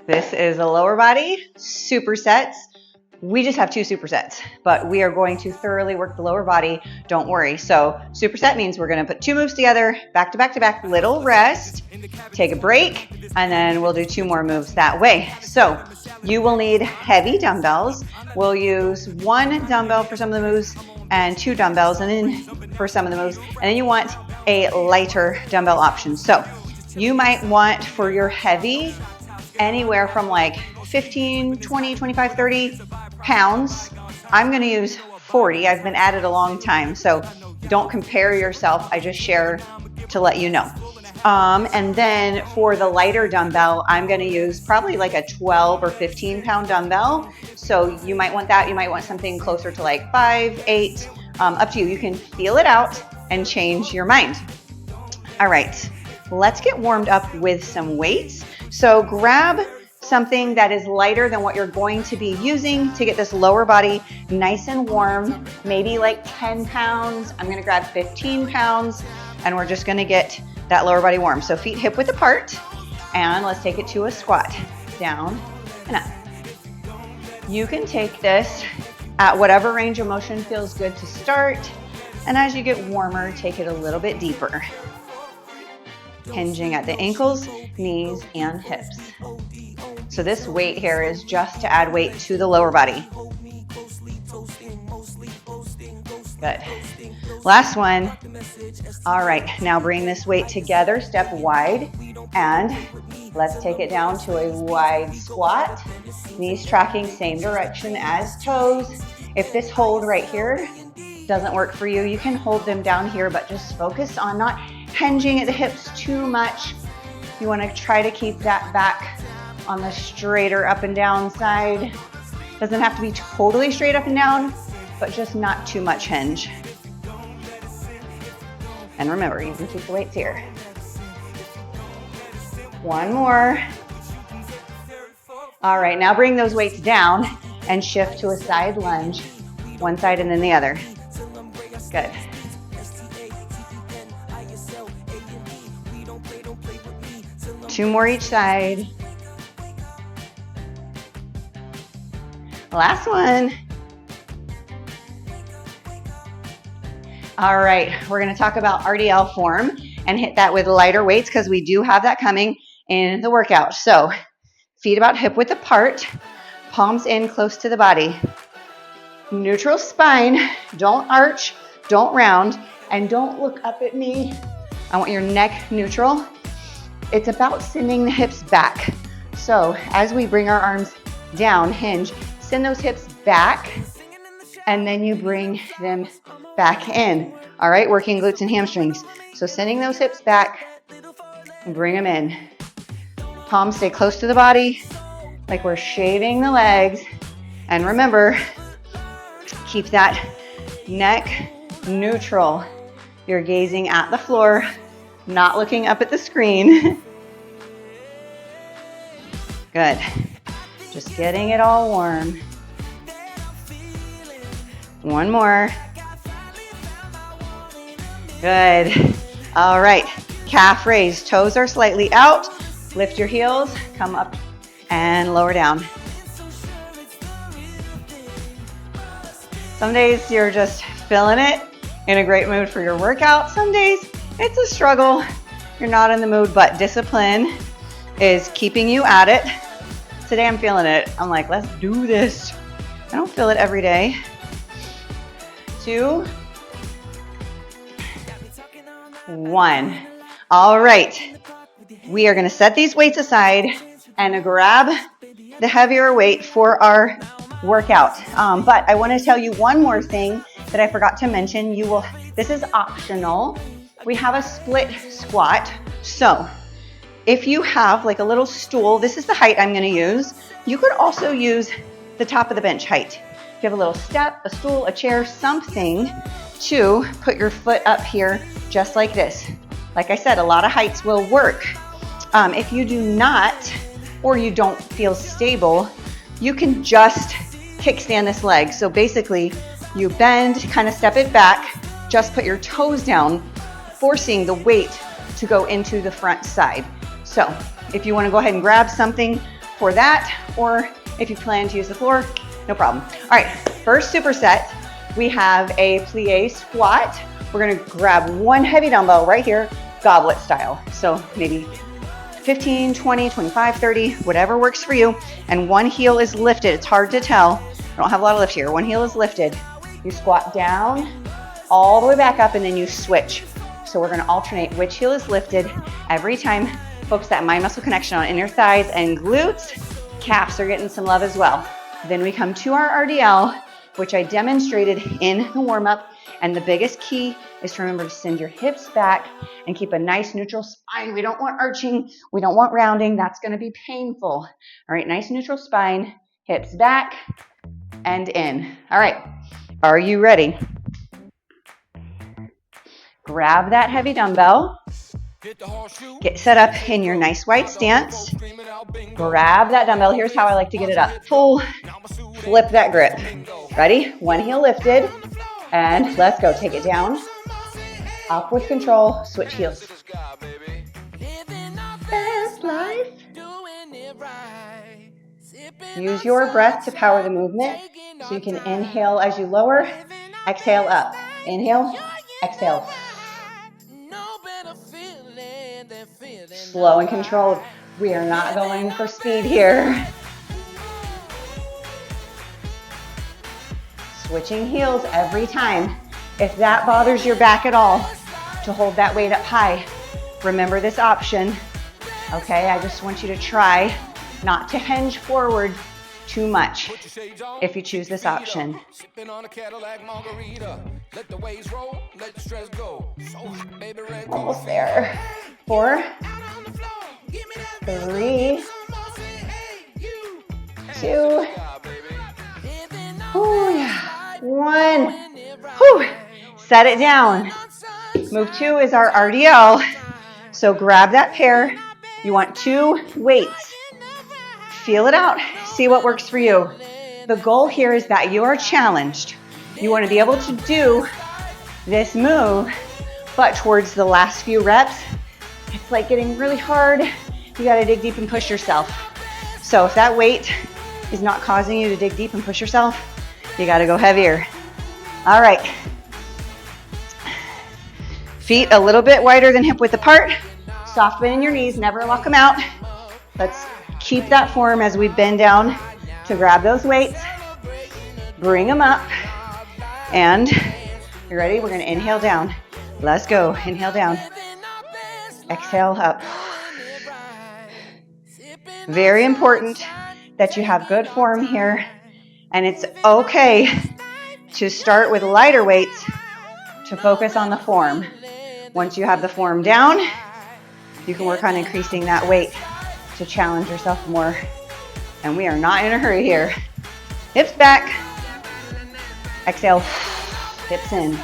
This is a lower body supersets. We just have 2 supersets, but we are going to thoroughly work the lower body. Don't worry. So superset means we're going to put 2 moves together, back to back to back, little rest, take a break, and then we'll do 2 more moves that way. So you will need heavy dumbbells. We'll use 1 dumbbell for some of the moves and 2 dumbbells and then for some of the moves. And then you want a lighter dumbbell option. So you might want for your heavy anywhere from like 15, 20, 25, 30 pounds. I'm going to use 40. I've been at it a long time, so don't compare yourself. I just share to let you know. And then for the lighter dumbbell, I'm going to use probably like a 12 or 15 pound dumbbell. So you might want that. You might want something closer to like 5, 8, up to you. You can feel it out and change your mind. All right, let's get warmed up with some weights. So grab something that is lighter than what you're going to be using to get this lower body nice and warm, maybe like 10 pounds. I'm gonna grab 15 pounds and we're just gonna get that lower body warm. So feet hip width apart, and let's take it to a squat, down and up. You can take this at whatever range of motion feels good to start, and as you get warmer, take it a little bit deeper. Hinging at the ankles, knees, and hips. So this weight here is just to add weight to the lower body. Good. Last one. All right, now bring this weight together, step wide, and let's take it down to a wide squat. Knees tracking same direction as toes. If this hold right here doesn't work for you, you can hold them down here, but just focus on not hinging at the hips too much. You want to try to keep that back on the straighter up and down side. Doesn't have to be totally straight up and down, but just not too much hinge. And remember, you can keep the weights here. One more. All right, now bring those weights down and shift to a side lunge, one side and then the other. Good. Two more each side. Last one. All right, we're gonna talk about RDL form and hit that with lighter weights because we do have that coming in the workout. So feet about hip width apart, palms in close to the body. Neutral spine, don't arch, don't round, and don't look up at me. I want your neck neutral. It's about sending the hips back. So as we bring our arms down, hinge, send those hips back, and then you bring them back in. All right, working glutes and hamstrings. So sending those hips back and bring them in. Palms stay close to the body, like we're shaving the legs. And remember, keep that neck neutral. You're gazing at the floor, not looking up at the screen. Good. Just getting it all warm. One more. Good. All right. Calf raise. Toes are slightly out. Lift your heels. Come up and lower down. Some days you're just feeling it, in a great mood for your workout. Some days it's a struggle. You're not in the mood, but discipline is keeping you at it. Today I'm feeling it. I'm like, let's do this. I don't feel it every day. 2, 1. All right. We are going to set these weights aside and grab the heavier weight for our workout. But I want to tell you one more thing that I forgot to mention. This is optional. We have a split squat. So if you have like a little stool, this is the height I'm going to use. You could also use the top of the bench height. If you have a little step, a stool, a chair, something to put your foot up here just like this. Like I said, a lot of heights will work. If you do not, or you don't feel stable, you can just kickstand this leg. So basically you bend, kind of step it back, just put your toes down, forcing the weight to go into the front side. So if you want to go ahead and grab something for that, or if you plan to use the floor, no problem. All right, first superset, we have a plie squat. We're gonna grab one heavy dumbbell right here, goblet style. So maybe 15, 20, 25, 30, whatever works for you. And one heel is lifted. It's hard to tell. I don't have a lot of lift here. One heel is lifted. You squat down, all the way back up, and then you switch. So we're gonna alternate which heel is lifted every time. Focus that mind-muscle connection on inner thighs and glutes. Calves are getting some love as well. Then we come to our RDL, which I demonstrated in the warm-up. And the biggest key is to remember to send your hips back and keep a nice neutral spine. We don't want arching. We don't want rounding. That's going to be painful. All right, nice neutral spine, hips back and in. All right, are you ready? Grab that heavy dumbbell. Get set up in your nice wide stance. Grab that dumbbell. Here's how I like to get it up. Pull, flip that grip. Ready? One heel lifted. And let's go. Take it down. Up with control. Switch heels. Best life. Use your breath to power the movement. So you can inhale as you lower. Exhale up. Inhale. Exhale. Slow and controlled. We are not going for speed here. Switching heels every time. If that bothers your back at all, to hold that weight up high, remember this option. Okay, I just want you to try not to hinge forward too much if you choose this option. Almost there. 4, 3, 2, oh yeah, 1. Whew. Set it down. Move 2 is our RDL. So grab that pair. You want 2 weights. Feel it out. See what works for you. The goal here is that you are challenged. You want to be able to do this move, but towards the last few reps, it's like getting really hard. You got to dig deep and push yourself. So if that weight is not causing you to dig deep and push yourself, you got to go heavier. All right. Feet a little bit wider than hip width apart. Soft bend in your knees, never lock them out. Let's keep that form as we bend down to grab those weights. Bring them up. And you ready? We're going to inhale down. Let's go. Inhale down. Exhale up. Very important that you have good form here. And it's okay to start with lighter weights to focus on the form. Once you have the form down, you can work on increasing that weight to challenge yourself more. And we are not in a hurry here. Hips back. Exhale. Hips in.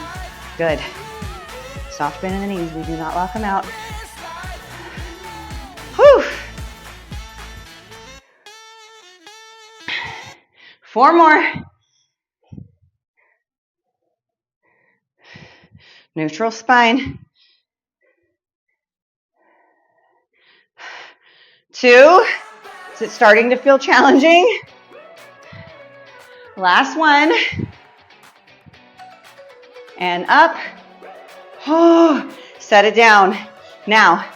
Good. Soft bend in the knees. We do not lock them out. Whew. 4 more. Neutral spine. 2. Is it starting to feel challenging? Last one. And up. Oh, set it down. Now,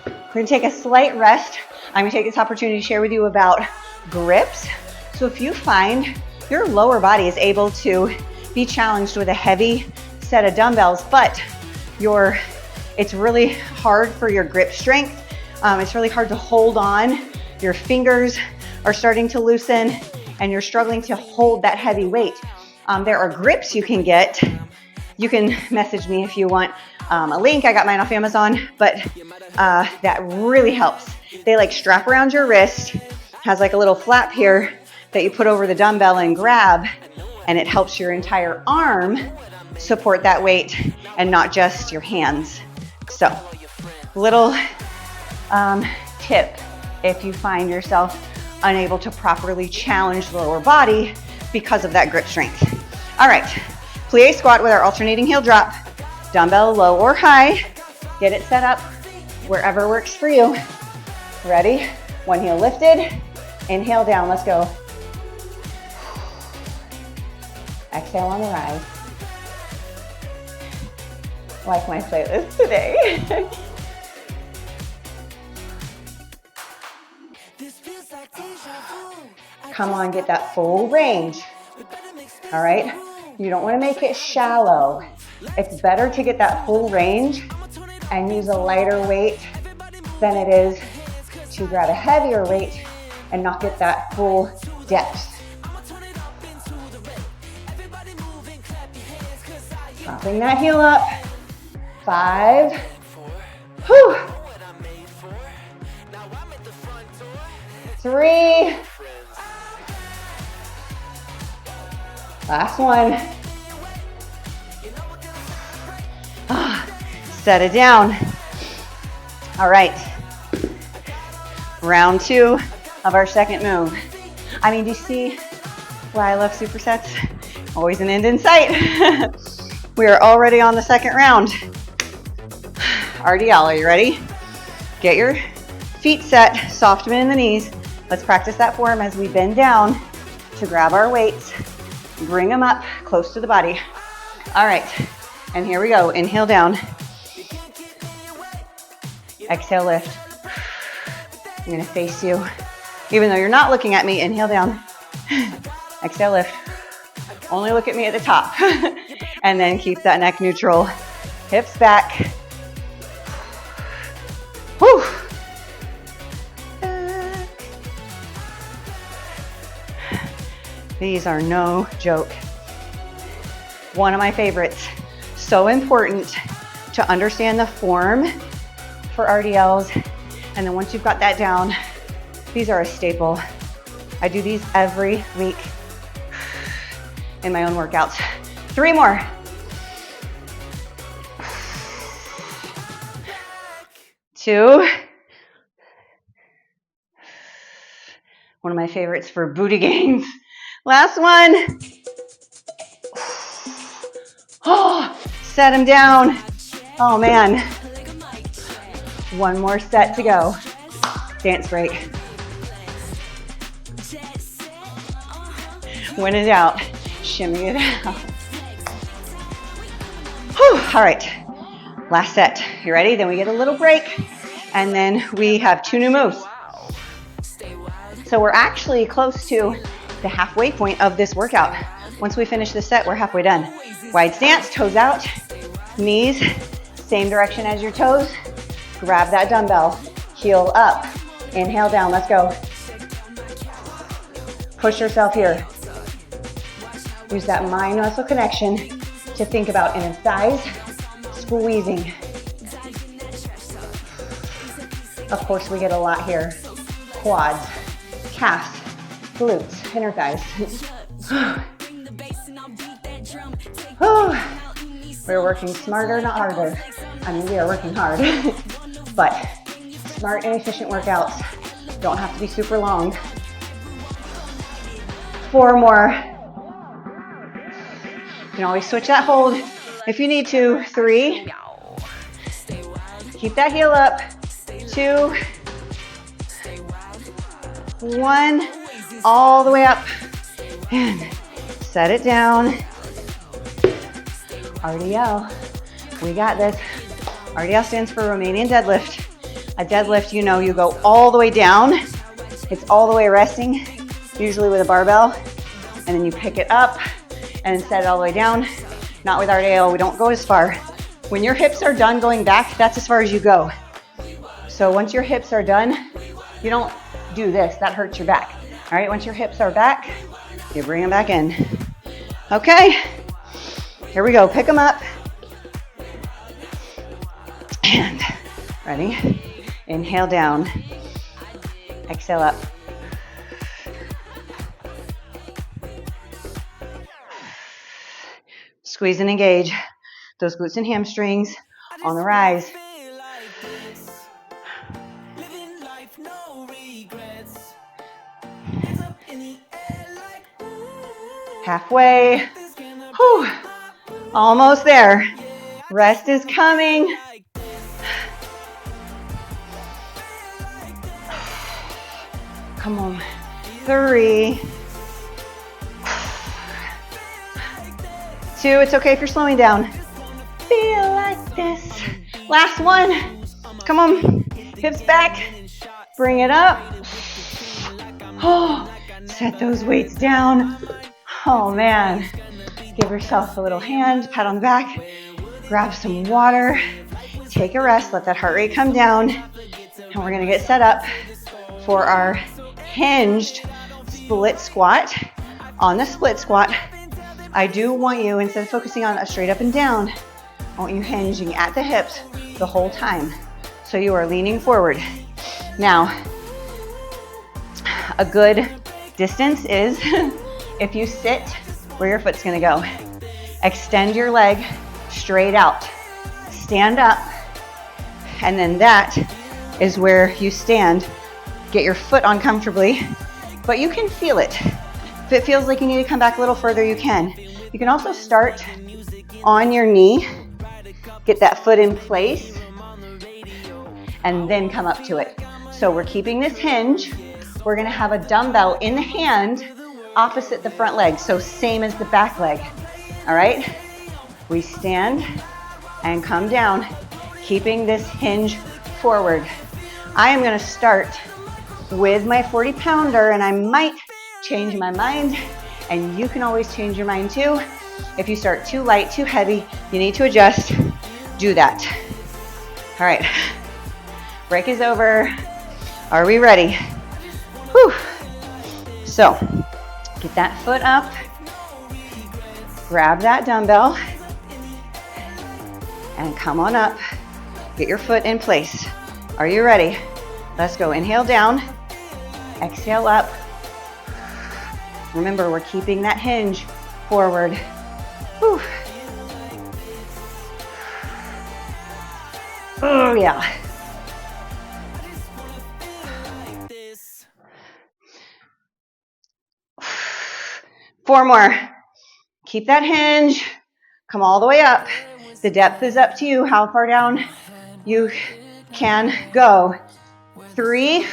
we're going to take a slight rest. I'm going to take this opportunity to share with you about grips. So if you find your lower body is able to be challenged with a heavy set of dumbbells, but it's really hard for your grip strength. It's really hard to hold on. Your fingers are starting to loosen and you're struggling to hold that heavy weight. There are grips you can get. You can message me if you want a link. I got mine off Amazon, but that really helps. They like strap around your wrist, has like a little flap here that you put over the dumbbell and grab, and it helps your entire arm support that weight and not just your hands. So, little tip if you find yourself unable to properly challenge the lower body because of that grip strength. All right, plie squat with our alternating heel drop, dumbbell low or high. Get it set up wherever works for you. Ready? One heel lifted. Inhale down, let's go. Exhale on the rise. Like my playlist today. Come on, get that full range. All right? You don't want to make it shallow. It's better to get that full range and use a lighter weight than it is to grab a heavier weight and not get that full depth. Dropping that heel up. 5. Whew. 3. Last one. Set it down. All right. Round 2 of our second move. I mean, do you see why I love supersets? Always an end in sight. We are already on the second round. RDL, are you ready? Get your feet set, soft bend in the knees. Let's practice that form as we bend down to grab our weights. Bring them up close to the body. All right, and here we go. Inhale down. Exhale, lift. I'm gonna face you. Even though you're not looking at me, inhale down. Exhale, lift. Only look at me at the top. And then keep that neck neutral. Hips back. Whew. These are no joke. One of my favorites. So important to understand the form for RDLs. And then once you've got that down, these are a staple. I do these every week in my own workouts. 3 more. Two. One of my favorites for booty gains. Last one. Oh, set them down. Oh man. One more set to go. Dance break. When in doubt, shimmy it out. Whew. All right, last set. You ready? Then we get a little break, and then we have 2 new moves. So we're actually close to the halfway point of this workout. Once we finish this set, we're halfway done. Wide stance, toes out, knees, same direction as your toes. Grab that dumbbell, heel up, inhale down, let's go. Push yourself here. Use that mind-muscle connection to think about inner thighs, squeezing. Of course, we get a lot here. Quads, calves, glutes, inner thighs. We're working smarter, not harder. I mean, we are working hard, but smart and efficient workouts don't have to be super long. 4 more. You can always switch that hold if you need to. 3. Keep that heel up. 2. 1. All the way up. And set it down. RDL. We got this. RDL stands for Romanian deadlift. A deadlift, you know, you go all the way down. It's all the way resting, usually with a barbell. And then you pick it up and set it all the way down. Not with RDL, we don't go as far. When your hips are done going back, that's as far as you go. So once your hips are done, you don't do this, that hurts your back. All right, once your hips are back, you bring them back in. Okay, here we go, pick them up. And ready? Inhale down, exhale up. Squeeze and engage those glutes and hamstrings on the rise. Halfway. Whew. Almost there. Rest is coming. Come on. 3, 2, it's okay if you're slowing down. Feel like this. Last one. Come on, hips back. Bring it up. Oh, set those weights down. Oh man. Give yourself a little hand, pat on the back. Grab some water. Take a rest, let that heart rate come down. And we're gonna get set up for our hinged split squat. On the split squat, I do want you, instead of focusing on a straight up and down, I want you hinging at the hips the whole time. So you are leaning forward. Now, a good distance is if you sit where your foot's gonna go. Extend your leg straight out. Stand up, and then that is where you stand. Get your foot on comfortably, but you can feel it. If it feels like you need to come back a little further, you can. You can also start on your knee, get that foot in place, and then come up to it. So we're keeping this hinge. We're gonna have a dumbbell in the hand opposite the front leg, so same as the back leg, all right? We stand and come down, keeping this hinge forward. I am gonna start with my 40-pounder, and I might change my mind, and you can always change your mind too. If you start too light, too heavy, you need to adjust, do that. All right, break is over. Are we ready? Whew. So, get that foot up, grab that dumbbell, and come on up. Get your foot in place. Are you ready? Let's go. Inhale down, exhale up. Remember, we're keeping that hinge forward. Whew. Oh, yeah. Four more. Keep that hinge. Come all the way up. The depth is up to you, how far down you can go. 3.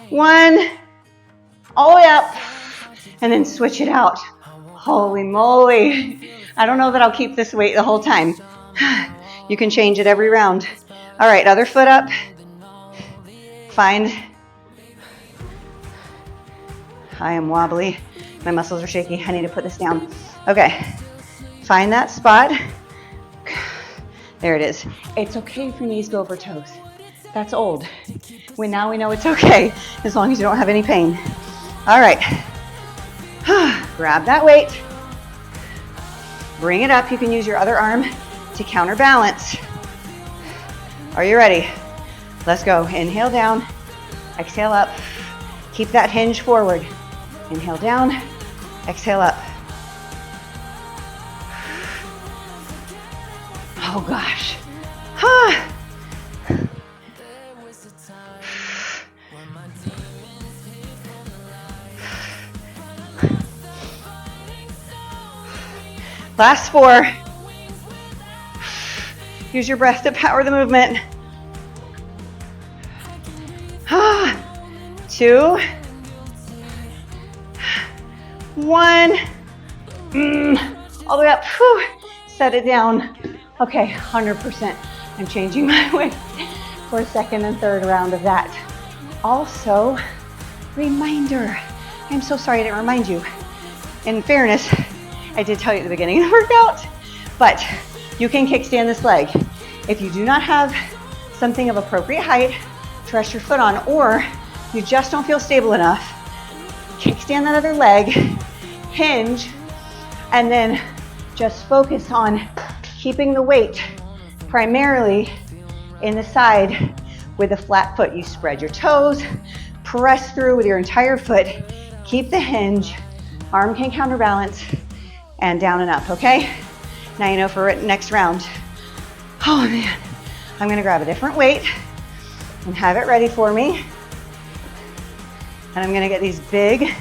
1. All the way up. And then switch it out. Holy moly. I don't know that I'll keep this weight the whole time. You can change it every round. All right, other foot up. Find. I am wobbly. My muscles are shaky. I need to put this down. Okay. Find that spot. There it is. It's okay if your knees go over toes. That's old. Now we know it's okay, as long as you don't have any pain. All right. Grab that weight. Bring it up. You can use your other arm to counterbalance. Are you ready? Let's go. Inhale down. Exhale up. Keep that hinge forward. Inhale down. Exhale up. Oh gosh. Last 4. Use your breath to power the movement. 2, 1. All the way up. Whew. Set it down. Okay, 100%. I'm changing my weight for a second and third round of that. Also, reminder. I'm so sorry I didn't remind you. In fairness, I did tell you at the beginning of the workout, but you can kickstand this leg. If you do not have something of appropriate height to rest your foot on, or you just don't feel stable enough, kickstand that other leg, hinge, and then just focus on keeping the weight primarily in the side with a flat foot. You spread your toes, press through with your entire foot, keep the hinge, arm can counterbalance, and down and up, okay? Now you know for next round. Oh man, I'm gonna grab a different weight and have it ready for me. And I'm gonna get these big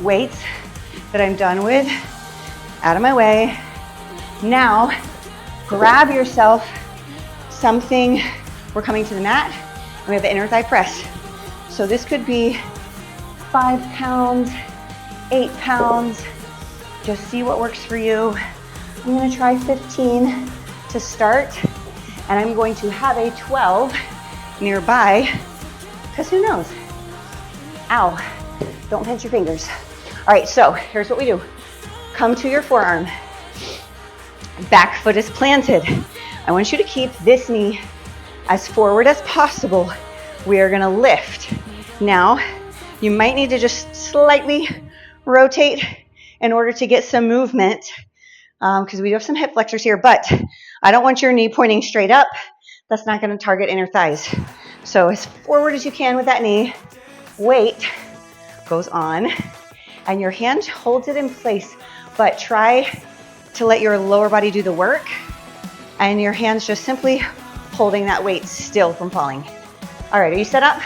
weights that I'm done with out of my way. Now, grab yourself something we're coming to the mat, and we have the inner thigh press. So this could be 5 pounds, 8 pounds. Just see what works for you. I'm gonna try 15 to start, and I'm going to have a 12 nearby, because who knows? Ow, don't pinch your fingers. All right, so here's what we do. Come to your forearm. Back foot is planted. I want you to keep this knee as forward as possible. We are gonna lift. Now, you might need to just slightly rotate in order to get some movement, because we do have some hip flexors here, but I don't want your knee pointing straight up. That's not gonna target inner thighs. So as forward as you can with that knee, weight goes on, and your hand holds it in place, but try to let your lower body do the work, and your hands just simply holding that weight still from falling. All right, are you set up?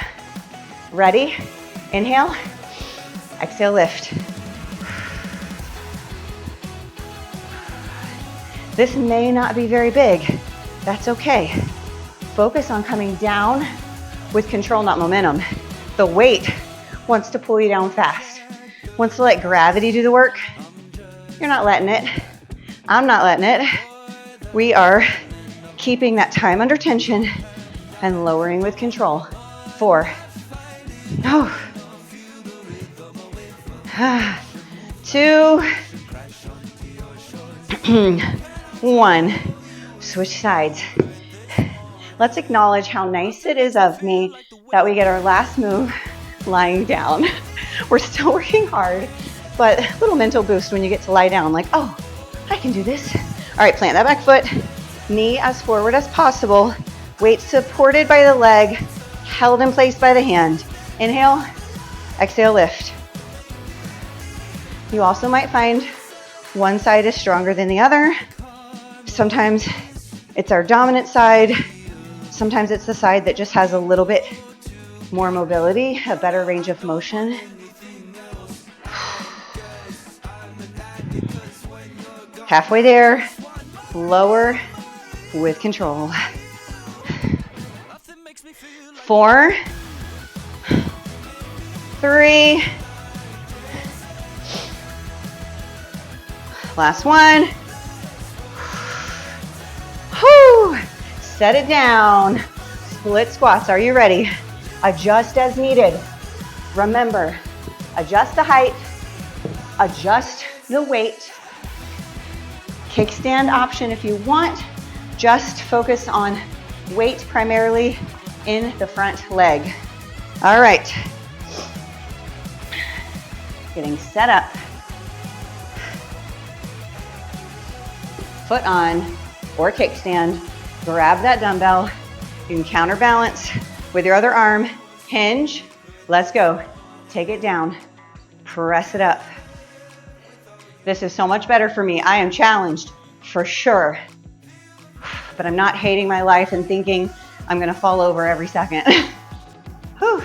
Ready? Inhale, exhale, lift. This may not be very big. That's okay. Focus on coming down with control, not momentum. The weight wants to pull you down fast. Wants to let gravity do the work. You're not letting it. I'm not letting it. We are keeping that time under tension and lowering with control. 4. 2. 1. Switch sides. Let's acknowledge how nice it is of me that we get our last move lying down. We're still working hard, but a little mental boost when you get to lie down, like, oh, I can do this. All right, plant that back foot, knee as forward as possible, weight supported by the leg, held in place by the hand. Inhale, exhale, lift. You also might find one side is stronger than the other. Sometimes it's our dominant side. Sometimes it's the side that just has a little bit more mobility, a better range of motion. Halfway there, lower with control. 4, 3, last one. Whew. Set it down. Split squats. Are you ready? Adjust as needed. Remember, adjust the height, adjust the weight. Kickstand option if you want. Just focus on weight primarily in the front leg. All right. Getting set up. Foot on or kickstand. Grab that dumbbell. You can counterbalance with your other arm. Hinge. Let's go. Take it down. Press it up. This is so much better for me. I am challenged for sure, but I'm not hating my life and thinking I'm gonna fall over every second. Whew.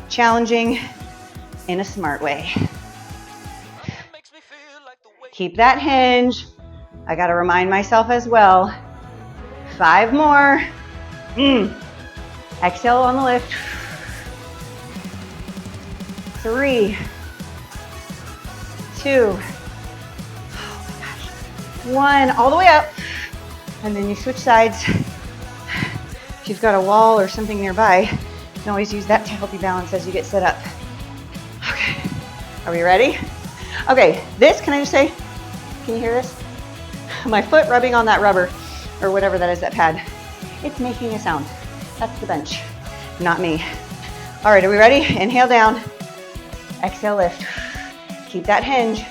Challenging in a smart way. Keep that hinge. I gotta remind myself as well. 5 more. Exhale on the lift. 3, 2, 1, all the way up, and then you switch sides. If you've got a wall or something nearby, you can always use that to help you balance as you get set up. Okay, are we ready? Okay, this, can I just say, can you hear this? My foot rubbing on that rubber, or whatever that is, that pad, it's making a sound. That's the bench, not me. All right, are we ready? Inhale down, exhale, lift. Keep that hinge.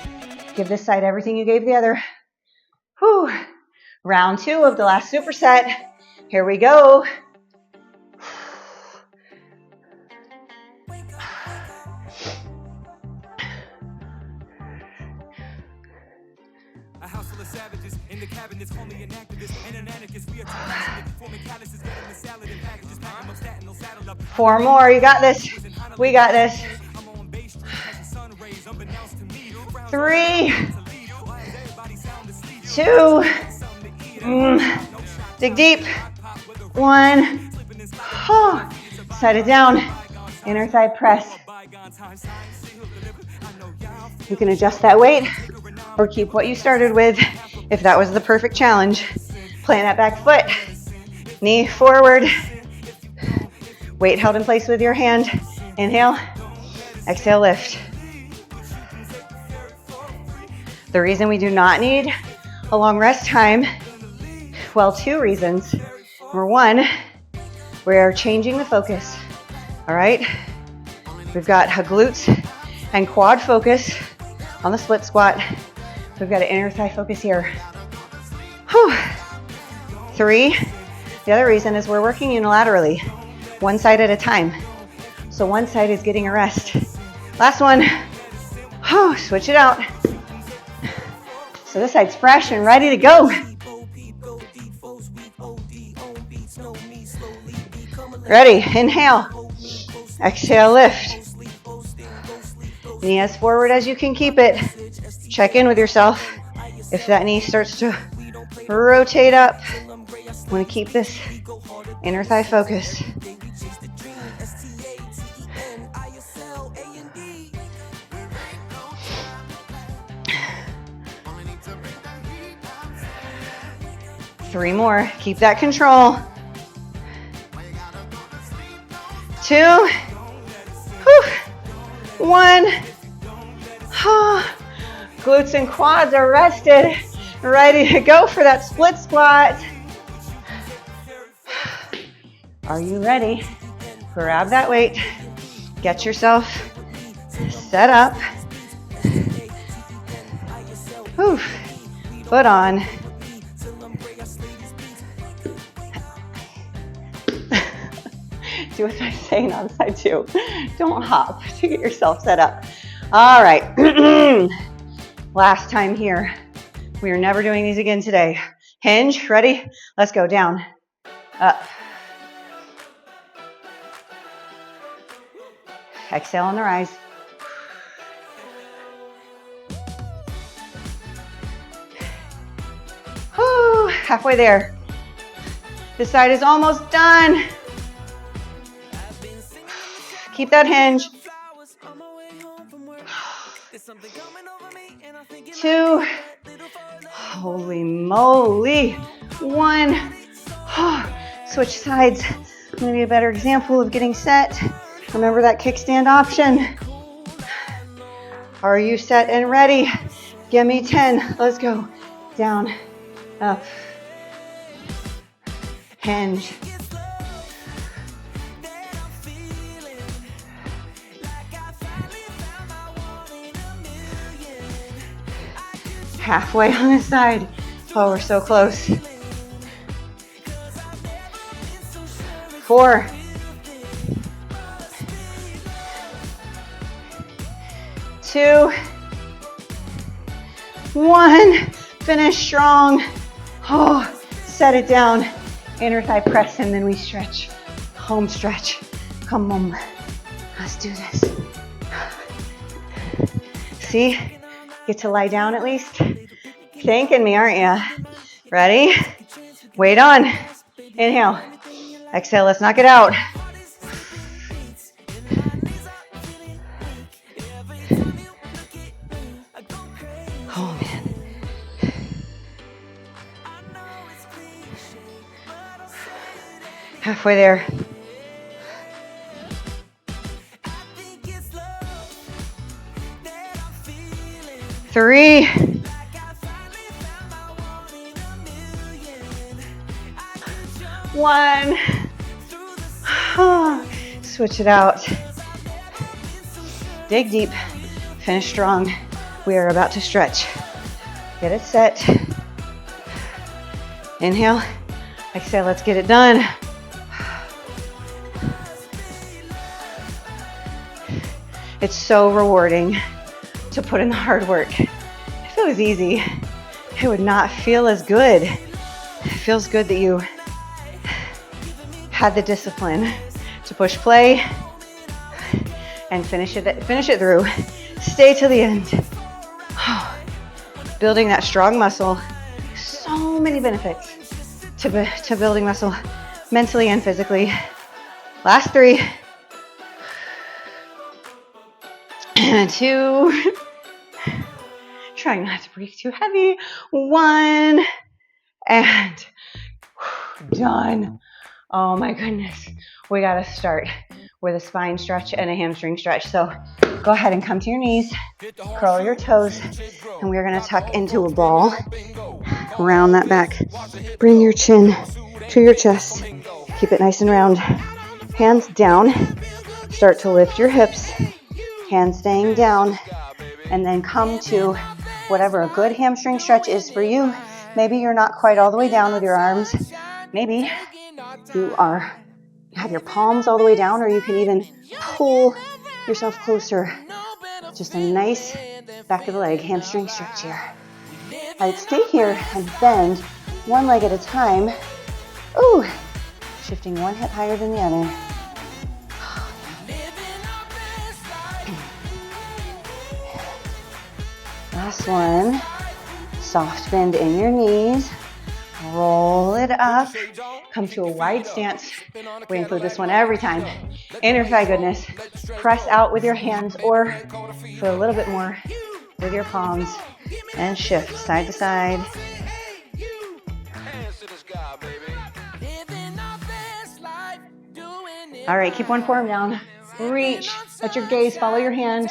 Give this side everything you gave the other. Whew. Round 2 of the last superset. Here we go. Savages in the cabinets, call me an activist and an anarchist. We are too passionate, forming calluses, getting the salad and packages, packing up statin, no saddle up. 4 more, you got this. We got this. 3, 2, dig deep. 1, Set it down, inner thigh press. You can adjust that weight or keep what you started with if that was the perfect challenge. Plant that back foot, knee forward, weight held in place with your hand. Inhale, exhale, lift. The reason we do not need a long rest time, well, two reasons. Number one, we're changing the focus, all right? We've got a glutes and quad focus on the split squat. We've got an inner thigh focus here. Whew. 3, the other reason is we're working unilaterally, one side at a time. So one side is getting a rest. Last one, switch it out. So this side's fresh and ready to go. Ready, inhale, exhale, lift. Knee as forward as you can keep it. Check in with yourself. If that knee starts to rotate up, I want to keep this inner thigh focus. Three more, keep that control. 2, 1. Glutes and quads are rested, ready to go for that split squat. Are you ready? Grab that weight, get yourself set up. Foot on. Do what I'm saying on side 2. Don't hop to get yourself set up. All right. Last time here. We are never doing these again today. Hinge, ready? Let's go down, up. Exhale on the rise. Whew, halfway there. This side is almost done. Keep that hinge. 2. Holy moly. 1. Switch sides. I'm going to be a better example of getting set. Remember that kickstand option. Are you set and ready? Give me 10. Let's go. Down, up, hinge. Halfway on this side. Oh, we're so close. 4. 2. 1. Finish strong. Set it down. Inner thigh press, and then we stretch. Home stretch. Come on. Let's do this. See? Get to lie down at least. Thanking me, aren't you? Ready? Weight on. Inhale. Exhale, let's knock it out. Oh, man. Halfway there. 3. 1. Switch it out. Dig deep. Finish strong. We are about to stretch. Get it set. Inhale. Exhale. Let's get it done. It's so rewarding to put in the hard work. If it was easy, it would not feel as good. It feels good that you had the discipline to push play and finish it through. Stay to the end. Building that strong muscle. So many benefits to building muscle mentally and physically. Last 3. 2. Trying not to breathe too heavy. 1. And done. Oh my goodness. We got to start with a spine stretch and a hamstring stretch. So go ahead and come to your knees, curl your toes, and we're going to tuck into a ball. Round that back. Bring your chin to your chest. Keep it nice and round. Hands down. Start to lift your hips. Hands staying down. And then come to whatever a good hamstring stretch is for you. Maybe you're not quite all the way down with your arms. Maybe you have your palms all the way down, or you can even pull yourself closer. Just a nice back of the leg hamstring stretch here. All right, stay here and bend one leg at a time. Ooh, shifting one hip higher than the other. Last one. Soft bend in your knees. Roll it up. Come to a wide stance. We include this one every time. Inner thigh goodness. Press out with your hands, or for a little bit more with your palms, and shift side to side. All right, keep one forearm down. Reach. Let your gaze follow your hand.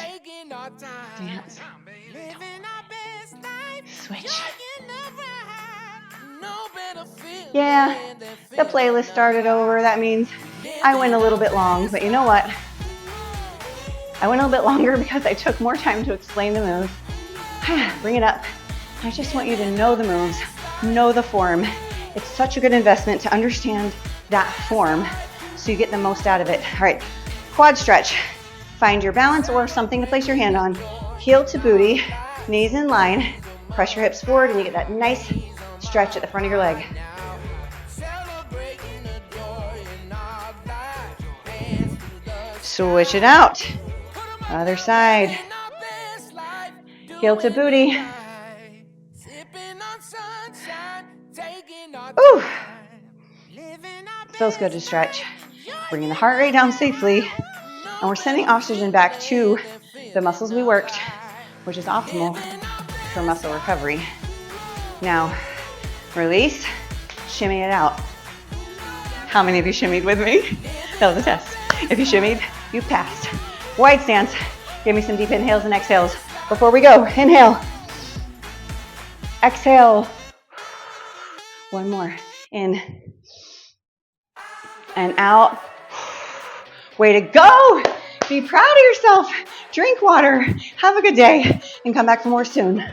Dance. Switch. Yeah, the playlist started over. That means I went a little bit long, but you know what? I went a little bit longer because I took more time to explain the moves. Bring it up. I just want you to know the moves, know the form. It's such a good investment to understand that form so you get the most out of it. All right, quad stretch. Find your balance or something to place your hand on. Heel to booty, knees in line. Press your hips forward and you get that nice stretch at the front of your leg. Switch it out. Other side. Heel to booty. Ooh. Feels good to stretch. Bringing the heart rate down safely. And we're sending oxygen back to the muscles we worked, which is optimal for muscle recovery. Now, release, shimmy it out. How many of you shimmied with me? That was a test. If you shimmied, you passed. Wide stance. Give me some deep inhales and exhales. Before we go, inhale. Exhale. One more. In. And out. Way to go. Be proud of yourself. Drink water. Have a good day. And come back for more soon.